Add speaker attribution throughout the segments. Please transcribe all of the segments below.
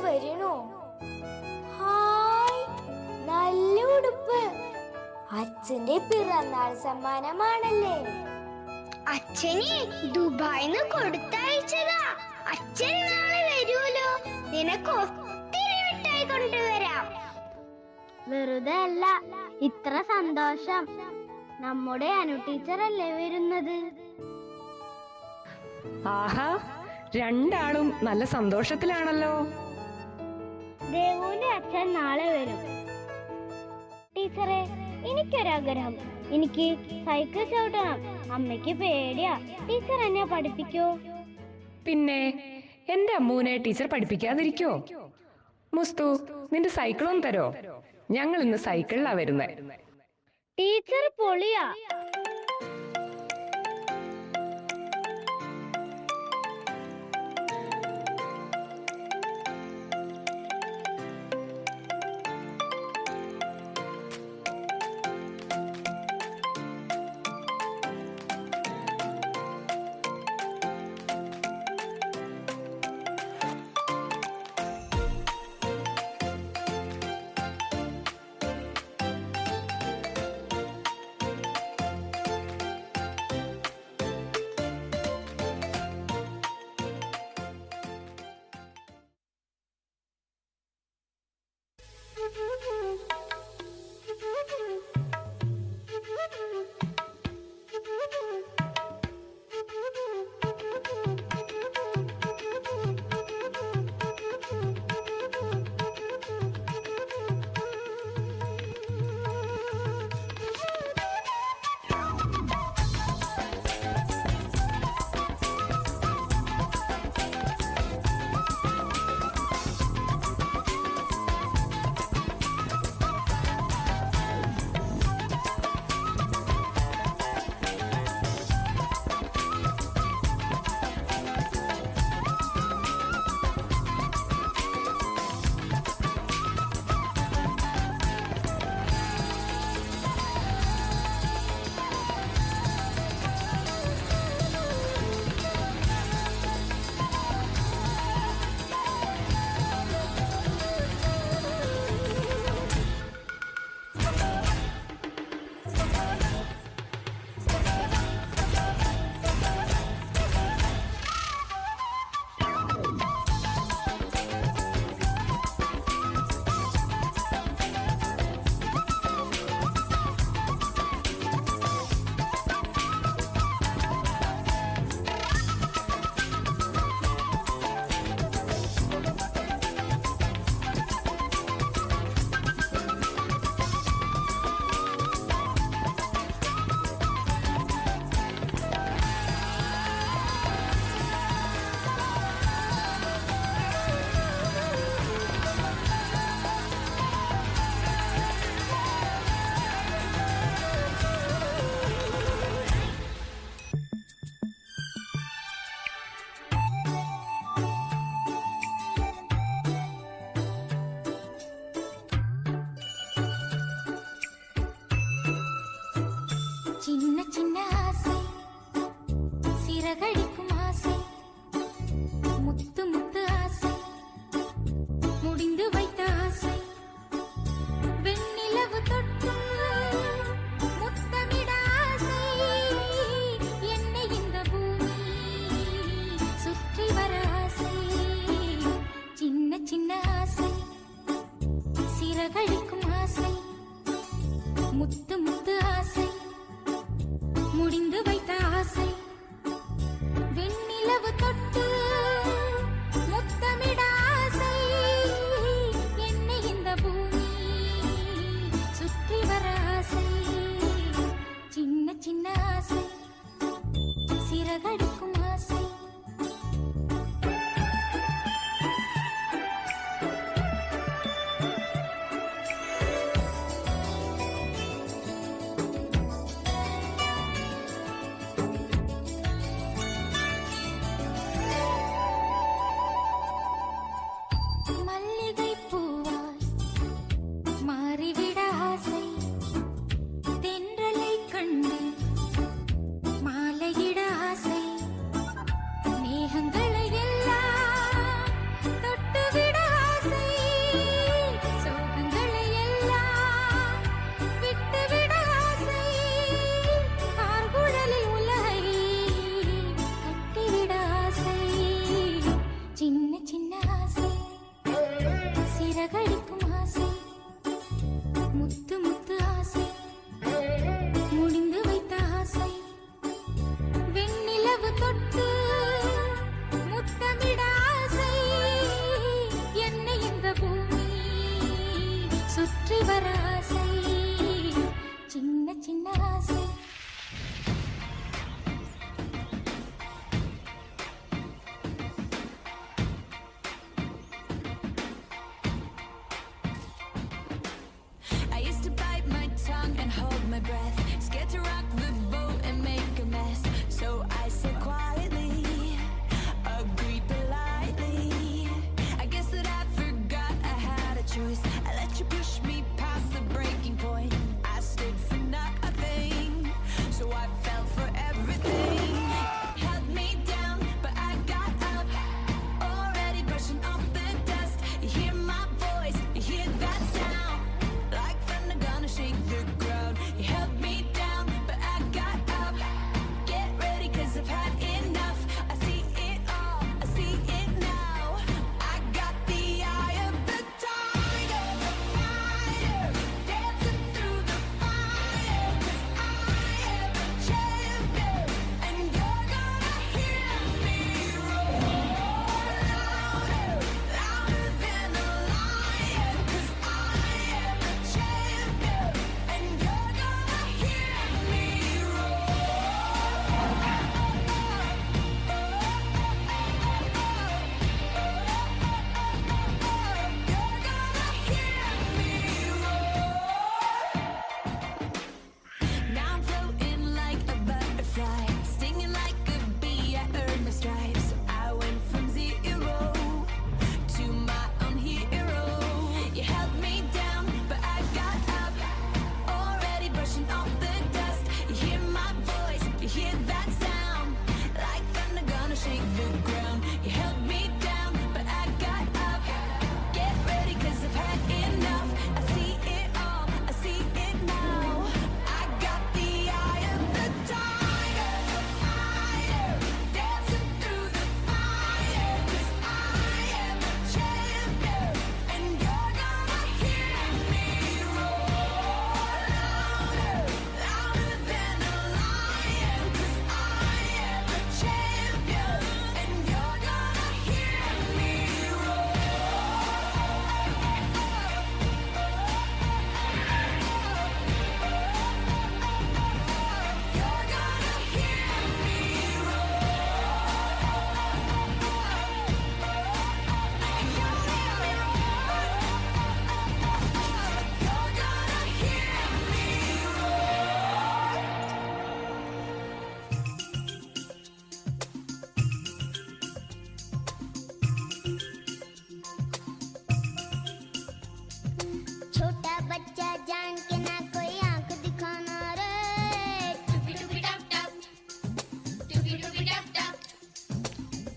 Speaker 1: വരണോ? ഹായ്, നല്ല ഉടുപ്പ്. അച്ഛന്റെ പിറന്നാൾ സമ്മാനമാണല്ലേ?
Speaker 2: അച്ഛനെ ദുബായിന്ന് കൊടുത്തയച്ചതാ. അച്ഛൻ നാളെ വരുമല്ലോ, നിനക്ക് ഒത്തിരി മിഠായി കൊണ്ടുവരാം.
Speaker 3: വെറുതെ അല്ല, ഇത്ര സന്തോഷം. നമ്മുടെ അനു ടീച്ചറല്ലേ വരുന്നത്?
Speaker 4: ആഹാ, രണ്ടാളും നല്ല സന്തോഷത്തിലാണല്ലോ.
Speaker 3: ദേവുവിന്റെ അച്ഛൻ നാളെ വരും. ടീച്ചറെ, എനിക്കൊരാഗ്രഹം. എനിക്ക് സൈക്കിൾ ചവിട്ടണം. അമ്മയ്ക്ക് പേടിയാ. ടീച്ചർ എന്നെ പഠിപ്പിക്കോ?
Speaker 4: പിന്നെ എന്റെ അമ്മൂനെ ടീച്ചർ പഠിപ്പിക്കാതിരിക്കോ? മുസ്തു, നിന്റെ സൈക്കിളൊന്നും തരോ? ഞങ്ങൾ ഇന്ന് സൈക്കിളിലാ വരുന്നത്.
Speaker 3: ടീച്ചർ പൊളിയാ.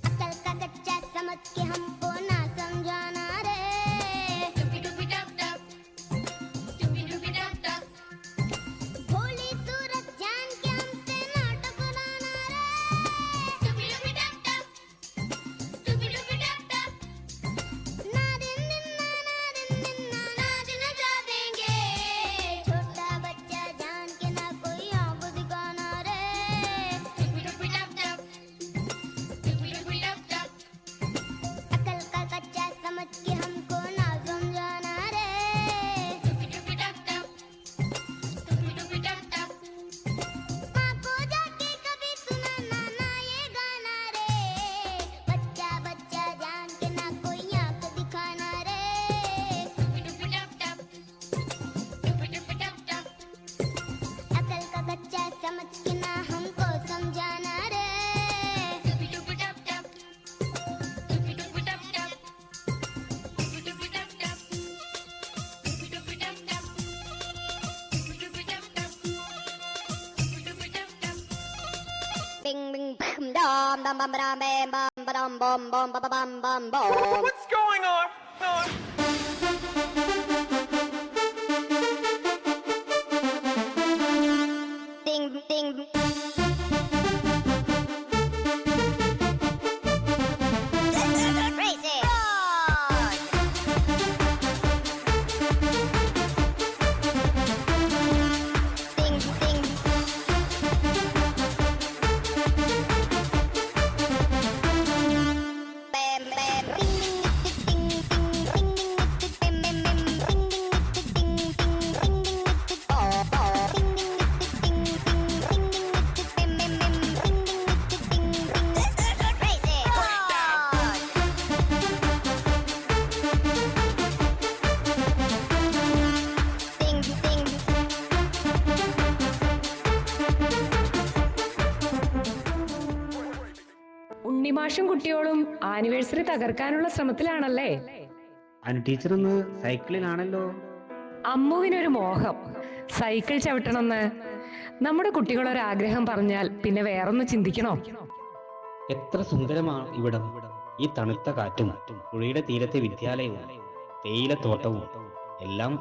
Speaker 2: अकल का कच्चा समझ के हमको ना समझाना रे। भोली सूरत जान के हमसे नाटक बनाना रे। ना दिन नचा देंगे। छोटा बच्चा जान के ना कोई आँख दिखाना रे। अकल का कच्चा समझ के हमको ना समझाना रे। माँ को जाके कभी सुनाना ना ये गाना रे। बच्चा बच्चा जान के ना कोई आँख दिखाना रे। अकल का कच्चा समझ के ना हमको समझाना रे। Bing bing bam dam bam bam bam bam bam bam bam bam bam bam bam.
Speaker 5: What's going on?
Speaker 2: Ding ding. Crazy. Ding ding. Bam bam. Ding ding ding ding ding ding ding ding ding ding ding ding ding ding oh oh ding ding ding ding ding ding ding ding ding ding crazy. Ding ding.
Speaker 4: ഉണ്ണിമാഷും കുട്ടിയോളും anniversary തകർക്കാനുള്ള ശ്രമത്തിലാണല്ലേ?
Speaker 6: Teacher ഇന്ന് സൈക്കിളിലാണല്ലോ.
Speaker 4: അമ്മുവിനൊരു മോഹം cycle ചവിട്ടണമെന്ന്. നമ്മുടെ കുട്ടികളൊരാഗ്രഹം പറഞ്ഞാൽ പിന്നെ വേറൊന്ന് ചിന്തിക്കണോ?
Speaker 6: എത്ര സുന്ദരമാണ് ഇവിടം. ഈ തണുത്ത കാറ്റും പുഴയുടെ തീരത്തെ വിദ്യാലയവും തേയിലത്തോട്ടവും എല്ലാം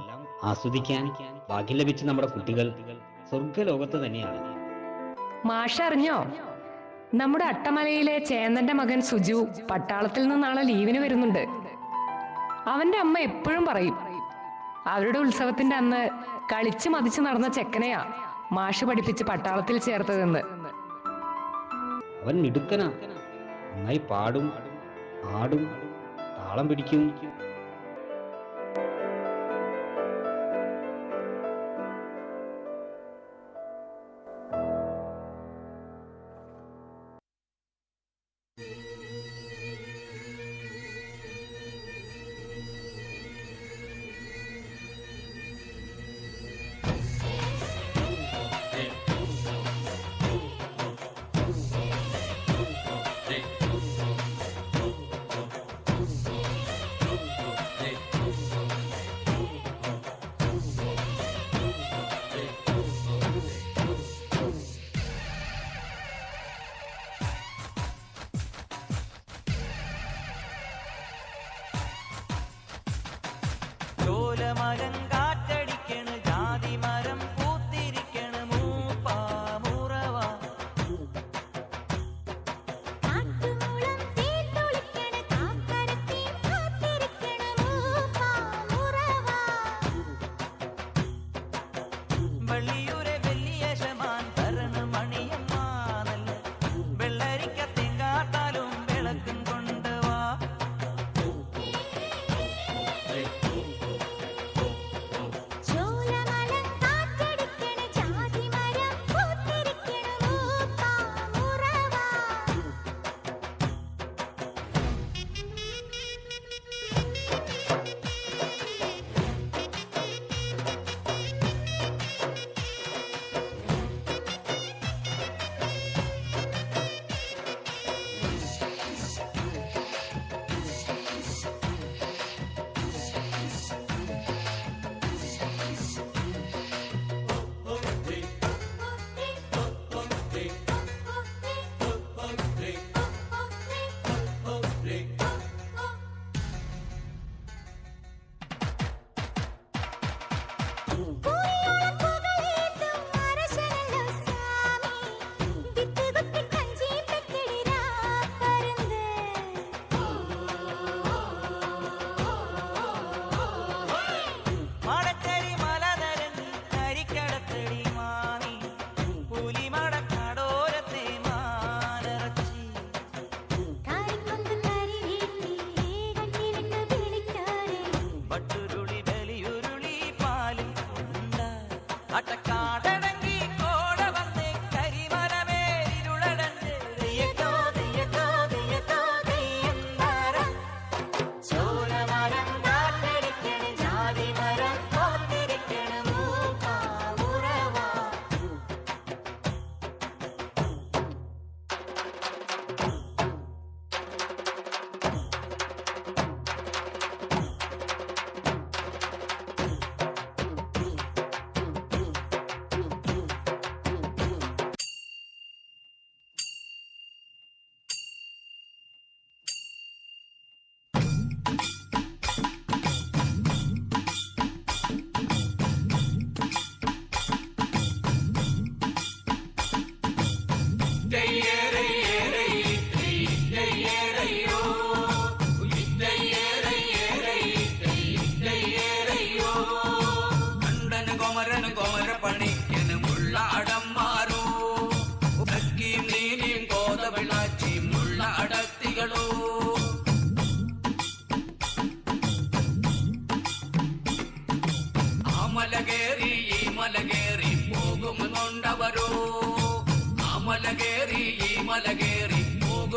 Speaker 6: ആസ്വദിക്കാൻ ഭാഗ്യം ലഭിച്ച നമ്മുടെ കുട്ടികൾ സ്വർഗലോകത്ത് തന്നെയാണ്.
Speaker 4: മാഷ അറിഞ്ഞോ, നമ്മുടെ അട്ടമലയിലെ ചേന്നന്റെ മകൻ സുജു പട്ടാളത്തിൽ നിന്ന് നാളെ ലീവിന് വരുന്നുണ്ട്. അവന്റെ അമ്മ എപ്പോഴും പറയും, അവരുടെ ഉത്സവത്തിന്റെ അന്ന് കളിച്ചു മതിച്ചു നടന്ന ചെക്കനെയാ മാഷ് പഠിപ്പിച്ച് പട്ടാളത്തിൽ ചേർത്തതെന്ന്.
Speaker 6: അവൻ മിടുക്കനാ, നന്നായി പാടും ആടും താളം പിടിക്കും.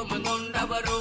Speaker 5: ചുമന്നുണ്ടവരോ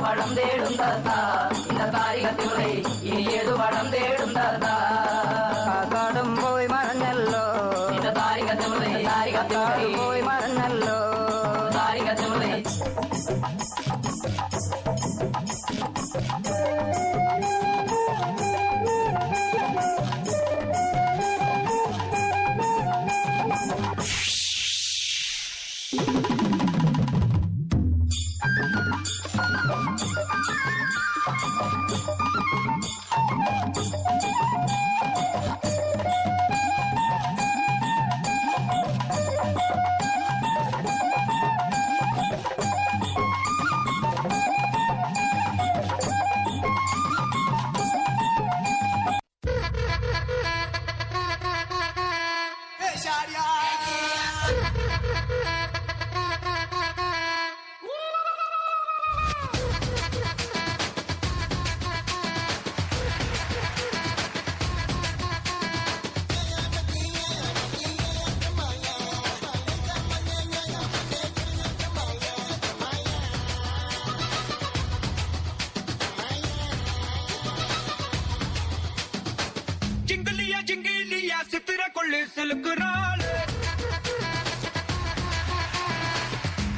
Speaker 7: വടം തേടും താത്ത இந்த താരികത്തിളை ഇനിയേതു വടം തേടും താത്ത കാക്കാടും പോയി മറഞ്ഞല്ലോ இந்த താരികത്തിളை പോയി മറഞ്ഞല്ലോ താരികത്തിളை
Speaker 8: जिंगलिया सितरा कोले सिलकुराल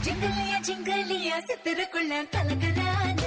Speaker 8: जिंगलिया सितरा कोले कलकराल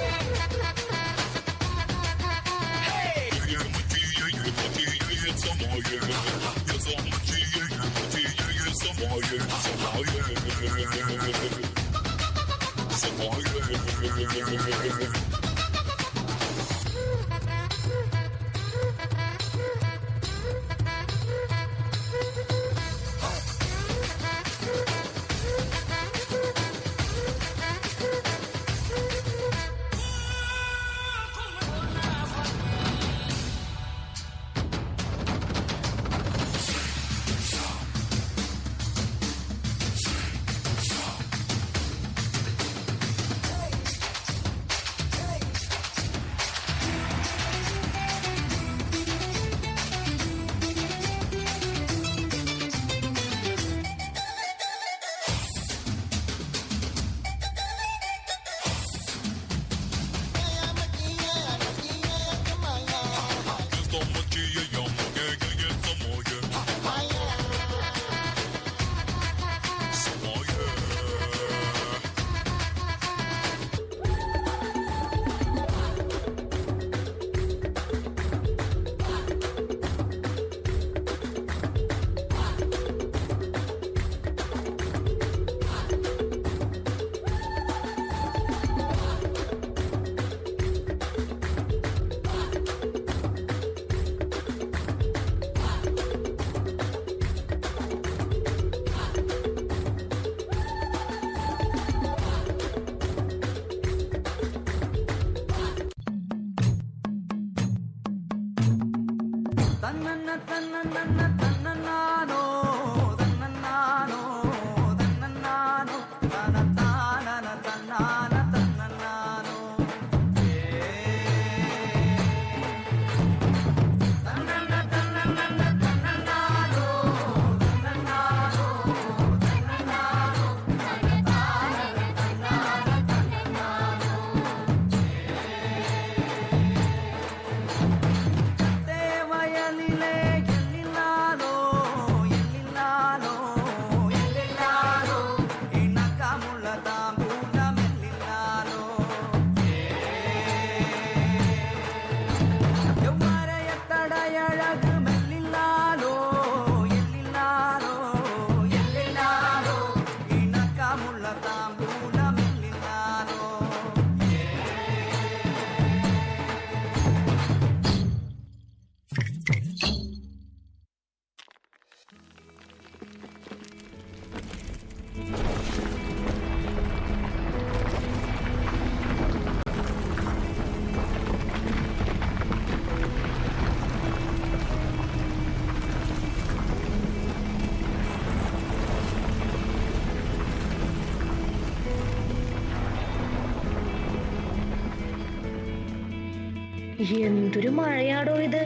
Speaker 4: എന്തൊരു മഴയാടോ ഇത്.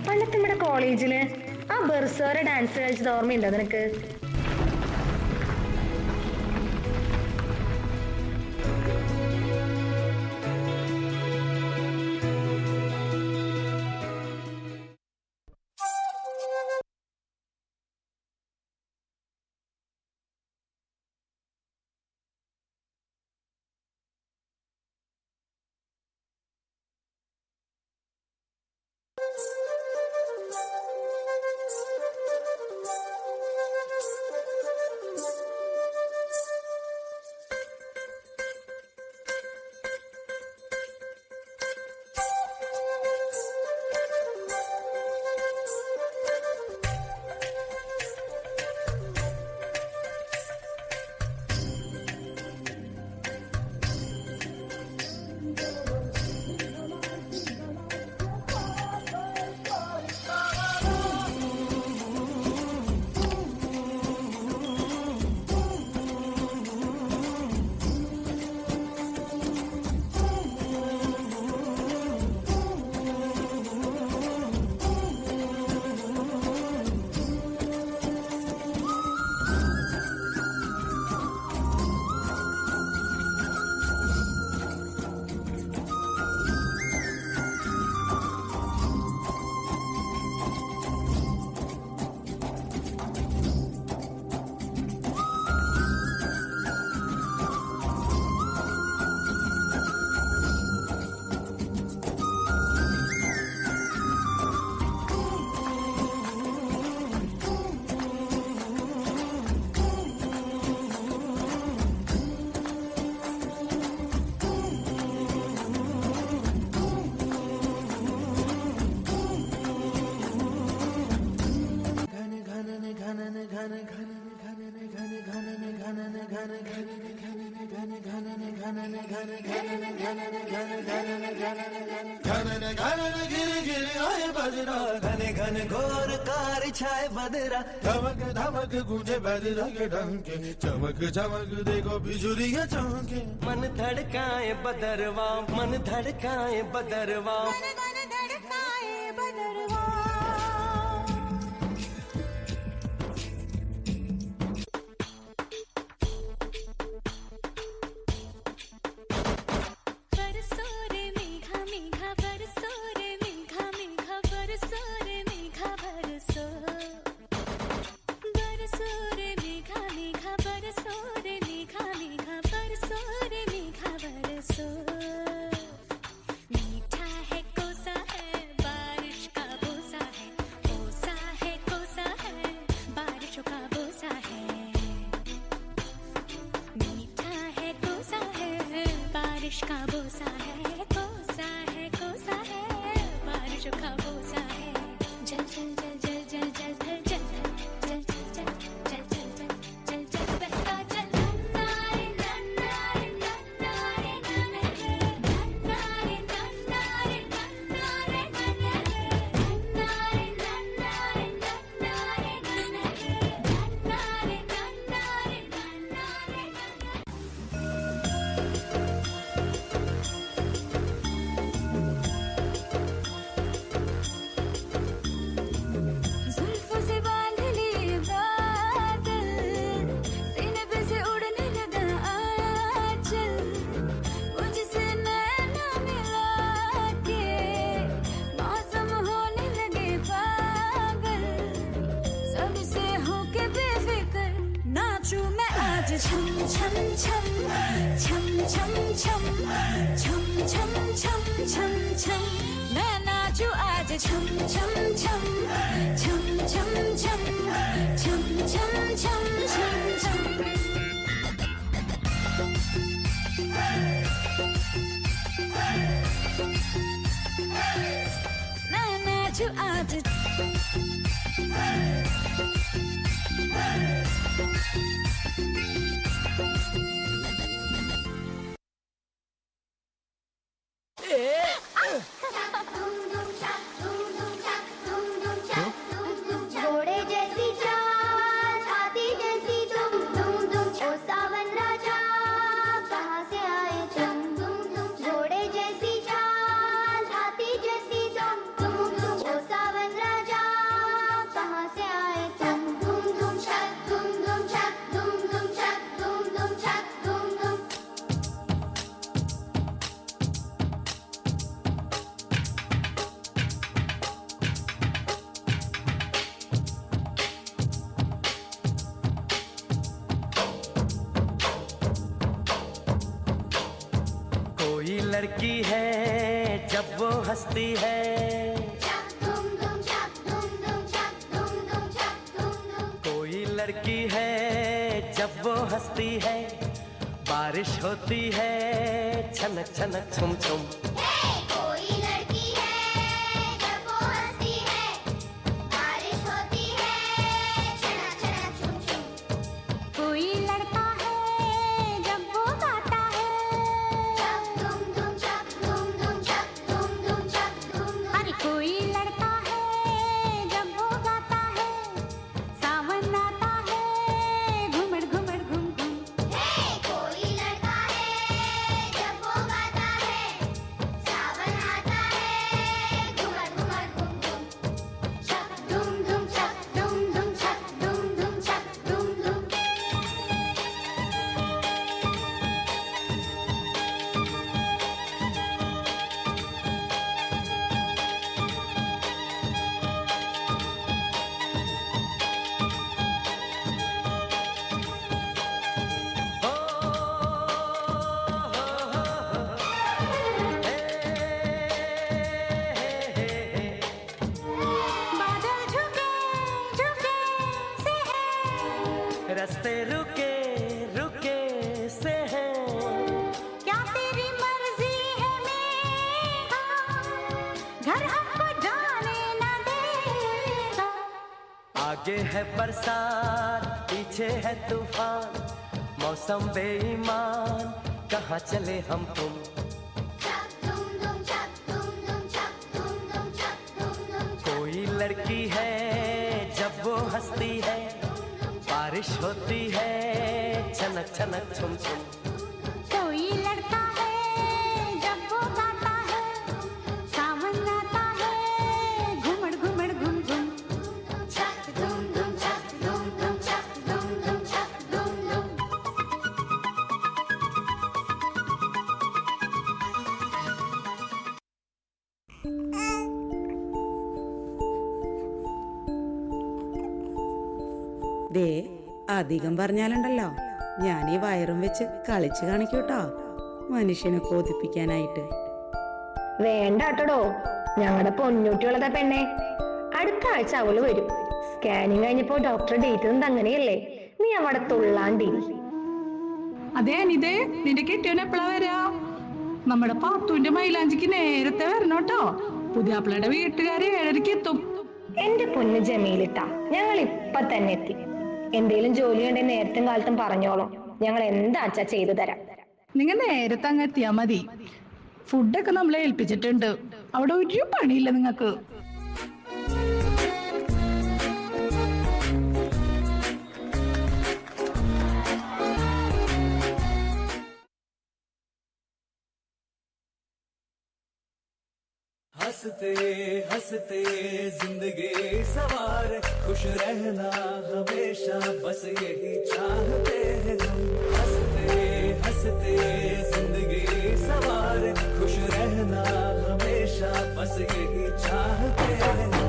Speaker 4: പണ്ടത്തെ നമ്മുടെ കോളേജില് ആ ബെർസോര ഡാൻസ് കളിച്ചത് ഓർമ്മയുണ്ടോ നിനക്ക്?
Speaker 5: घने घने घोर कारी छाए बदरा धमक धमक गूंजे बदरा के डंके चमक चमक देखो बिजुलियां चमके मन धड़काए बदरवा मन धड़काए बदरवा
Speaker 1: हाथी
Speaker 5: लड़की है जब वो हंसती है, कोई लड़की है जब वो हंसती है, बारिश होती है छनक छनक छुम छुम।
Speaker 2: कोई लड़की है जब वो हंसती है, बारिश होती है छनक छनक छुम छुम।
Speaker 3: कोई लड़का है जब वो गाता है,
Speaker 2: चक दुम दुम चक दुम दुम चक दुम दुम चक दुम दुम।
Speaker 3: अरे कोई लड़का है जब वो गाता है, सावन आता है घुमड़ घुमड़ घुम घुम।
Speaker 2: कोई लड़का है जब वो गाता है, सावन आता है घुमड़ घुमड़ घुम घुम। चक दुम दुम चक दुम दुम चक दुम दुम चक दुम दुम।
Speaker 3: बादल झुके झुके से है,
Speaker 5: रास्ते रुके रुके से हैं,
Speaker 3: क्या तेरी मर्जी है मेघा, घर हमको जाने न देगा।
Speaker 5: आगे है बरसात पीछे है तूफान, मौसम बेईमान कहाँ चले हम तुम।
Speaker 2: चक दुम दुम चक दुम दुम चक दुम दुम चक दुम दुम।
Speaker 5: कोई लड़की है जब वो हंसती है, बारिश होती है छनक छनक छुम छुम।
Speaker 3: कोई लड़का है जब वो गाता है, सावन आता है घुमड़ घुमड़ घुम घुम।
Speaker 2: चक दुम दुम चक दुम दुम चक दुम दुम चक दुम दुम।
Speaker 9: ദേ അധികം പറഞ്ഞാലുണ്ടല്ലോ ഞാൻ ഈ വയറും വെച്ച് കളിച്ചു കാണിക്കൂട്ടോ, മനുഷ്യനെ കൊതിപ്പിക്കാനായിട്ട്.
Speaker 10: വേണ്ട കേട്ടോടോ, ഞങ്ങളുടെ പൊന്നൂട്ടിയുള്ളതാ പെണ്ണെ. അടുത്ത ആഴ്ച അവള് വരും. സ്കാനിങ് കഴിഞ്ഞപ്പോ ഡോക്ടർ ഡേറ്റ് തന്നത് അങ്ങനെയല്ലേ, നീ അവിടെ തുള്ളാണ്ടിരി.
Speaker 11: അതെ അനിതേ, നിന്റെ കെട്ടിയോൻ എപ്പോഴാ വരാ? നമ്മുടെ പാത്തുവിന്റെ മൈലാഞ്ചിക്ക് നേരത്തെ വരണോട്ടോ. പുതിയാപ്പിളയുടെ വീട്ടുകാര് 7:30 എത്തും.
Speaker 10: എന്റെ പൊന്ന് ജമീലിട്ടാ, ഞങ്ങൾ ഇപ്പൊ തന്നെ എത്തി. എന്തേലും ജോലി ഉണ്ടെങ്കിൽ നേരത്തും കാലത്തും പറഞ്ഞോളും, ഞങ്ങൾ എന്താച്ചാ ചെയ്തു തരാം.
Speaker 11: നിങ്ങൾ നേരത്തെ അങ്ങ് എത്തിയാ മതി. ഫുഡൊക്കെ നമ്മളെ ഏൽപ്പിച്ചിട്ടുണ്ട്, അവിടെ ഒരു പണിയില്ല നിങ്ങക്ക്.
Speaker 5: हंसते हंसते जिंदगी सवार, खुश रहना हमेशा बस यही चाहते हैं हम। हंसते हंसते जिंदगी सवार, खुश रहना हमेशा बस यही चाहते हैं हम।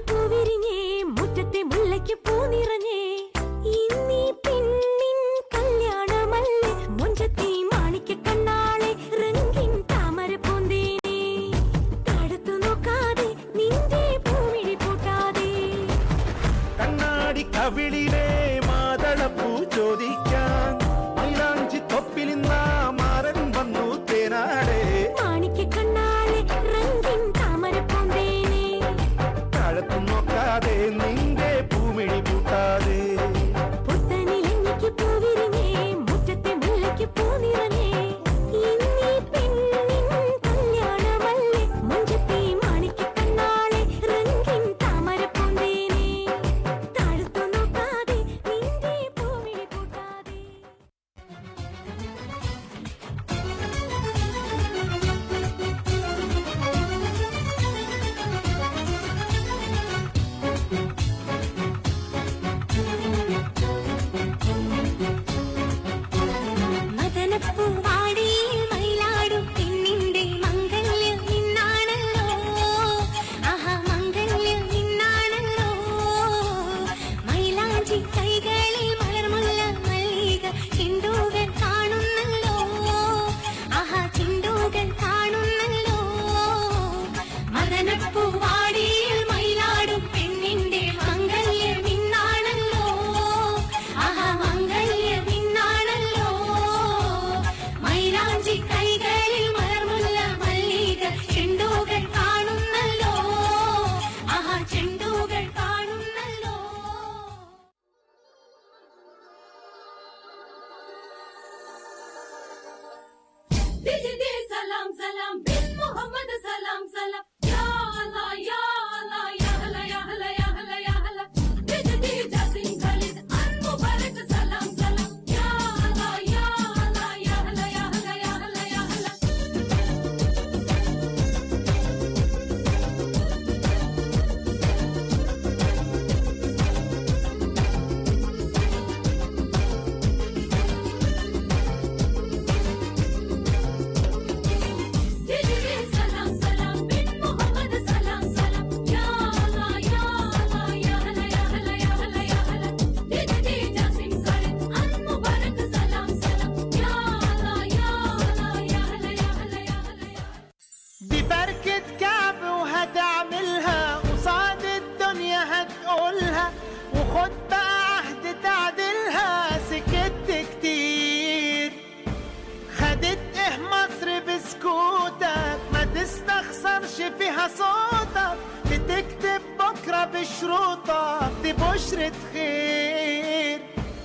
Speaker 8: പൂവിരിഞ്ഞേ മുറ്റത്തെ മുല്ലയ്ക്ക് പൂ നിറഞ്ഞേ, ഇന്നീ പെണ്ണിൻ കല്യാണമല്ലേ, മൊഞ്ചത്തി മാണിക്ക കണ്ണ വഞ്ചി കൈകളിൽ മലർമുല്ല മല്ലിക ചെണ്ടുകൾ കാണുന്നല്ലോ ആഹാ ചെണ്ടുകൾ കാണുന്നല്ലോ. സലാം സലാം ബിൻ മുഹമ്മദ് സലാം സലാം യാ അല്ലാ യാ അല്ലാ യാ ഹല യാ ഹല യാ ഹല യാ ഹല ബിജദി ജാസിം ഖാലിദ് അൻ മുബാരക് സലാം സലാം യാ അല്ലാ യാ അല്ലാ യാ ഹല യാ ഹല യാ ഹല യാ ഹല. സലാം സലാം ബിൻ മുഹമ്മദ് സലാം സലാം യാ അല്ലാ യാ അല്ലാ യാ ഹല യാ ഹല യാ ഹല യാ ഹല ബിജദി ജാസിം ഖാലിദ് അൻ മുബാരക് സലാം സലാം യാ അല്ലാ യാ അല്ലാ യാ ഹല യാ ഹല യാ ഹല യാ.
Speaker 5: دي بركة كعب وهتعملها قصاد الدنيا هتقولها وخد بقى عهد تعدلها سكت كتير خدت ايه مصر بسكوتك ما تستخسرش فيها صوتك بتكتب بكرة بشروطك دي بشرة خير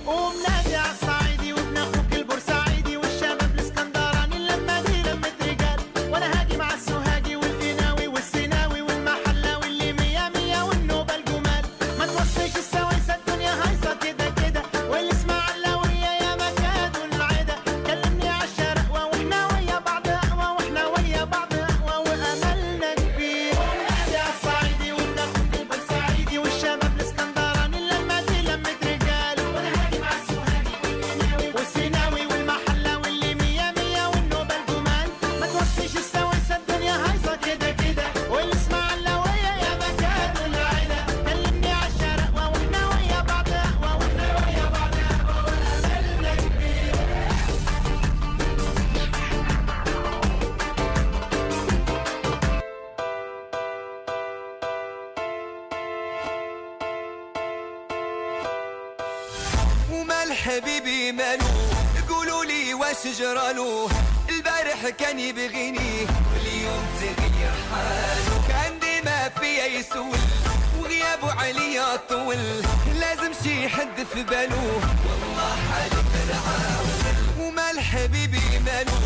Speaker 5: قوم نادي عالصعيدي وابن اخوك البورسعيدي والشباب الاسكندراني اللمة دي لمة رجال وانا هاجي مع السوهاجي والقناوي والسيناوي والمحلاوي اللي مية مية والنوبة الجمال ما توصيش السويسة الدنيا هايصة كده كده والاسماعيلاوية يا مكاد والعدا كلمني عالشرقوة واحنا ويا بعض اقوى واحنا ويا بعض اقوى واملنا كبير نادي عالصعيدي وابن اخوك البورسعيدي والشباب الاسكندراني اللمة دي لمة رجال وانا هاجي مع السوهاجي والقناوي والسيناوي والمحلاوي اللي مية مية والنوبة الجمال ما توصيش السويسة الدنيا هايصة كده كده والاسماعيلاوية يا مكان والعدا كلمني عالشرقوة واحنا ويا بعض اقوى واحنا ويا بعض اقوى واملنا كبير.
Speaker 12: ومال حبيبي مالو قولوا لي واش جرالو البارح كان يبغيني واليوم تغير حاله كان ديما فيا يسول وغيابه عليا طول لازم شي حد في بالو والله حالي بنعاول ومال حبيبي مالو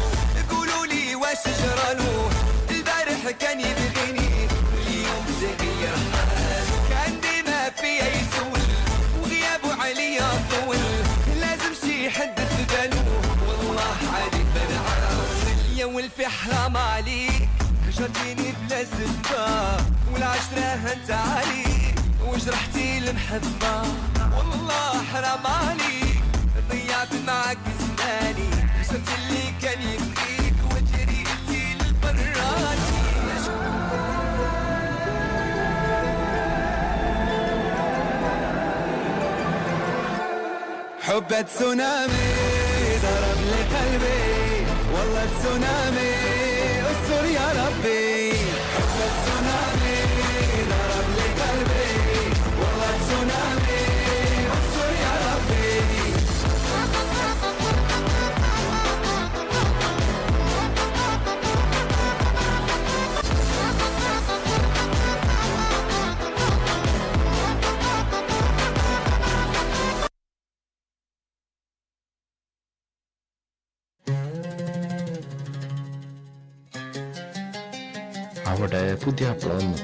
Speaker 12: قولوا لي واش جرالو البارح كان يبغيني واليوم تغير حاله كان ديما فيا يسول وغيابه عليا طول لازم شي حد في باله والله حالي بنعاول يا ولفي حرام عليك هجرتيني بلا سبة والعشرة هنت عليك وجرحتي المحبة والله حرام عليك ضيعت معك زماني هجرت اللي كان يبغيك وجريتي للبراني حب تسونامي ضرب لي قلبي والله تسونامي استر يا ربي حب تسونامي ضرب لي قلبي والله تسونامي استر يا ربي
Speaker 13: അവിടെ പുതിയ വന്നു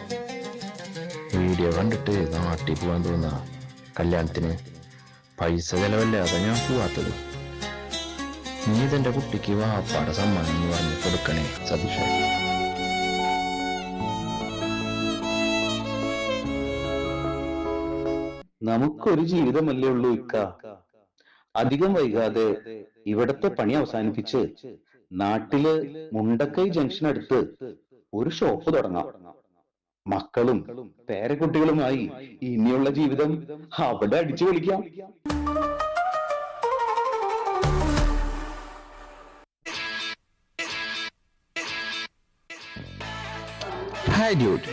Speaker 13: വീഡിയോ കണ്ടിട്ട് നാട്ടിൽ പോകാൻ തോന്നാ കല്യാണത്തിന് പൈസ ചെലവല്ലേ അതാ ഞാൻ പോവാത്തത്. നീ ഇതെന്റെ കുട്ടിക്ക് വാപ്പാടെ സമ്മാനം എന്ന് പറഞ്ഞ് കൊടുക്കണേ സതീഷ.
Speaker 6: നമുക്കൊരു ജീവിതമല്ലേ ഉള്ളൂ ഇക്ക. അധികം വൈകാതെ ഇവിടത്തെ പണി അവസാനിപ്പിച്ച് നാട്ടില് മുണ്ടക്കൈ ജംഗ്ഷൻ അടുത്ത് ഒരു ഷോപ്പ് തുടങ്ങാം. മക്കളും പേരക്കുട്ടികളുമായി ഇനിയുള്ള ജീവിതം അവിടെ അടിച്ചു പൊളിക്കാം.
Speaker 13: ഹായ് ഡ്യൂഡ്,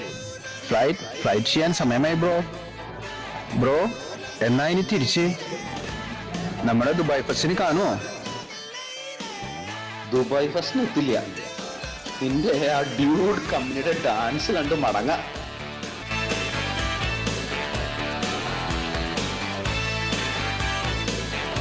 Speaker 13: ഫ്ലൈറ്റ് ചെയ്യാൻ സമയമായി ബ്രോ. എന്നാ ഇനി തിരിച്ച് നമ്മുടെ ദുബായ് ഫസ്റ്റിന് കാണുമോ?
Speaker 6: ദുബായ് ഫസ്റ്റിന് എത്തില്ല. നിന്റെ ആ ഡ്യൂഡ് കമ്പനിയുടെ ഡാൻസ് കണ്ട് മടങ്ങാം.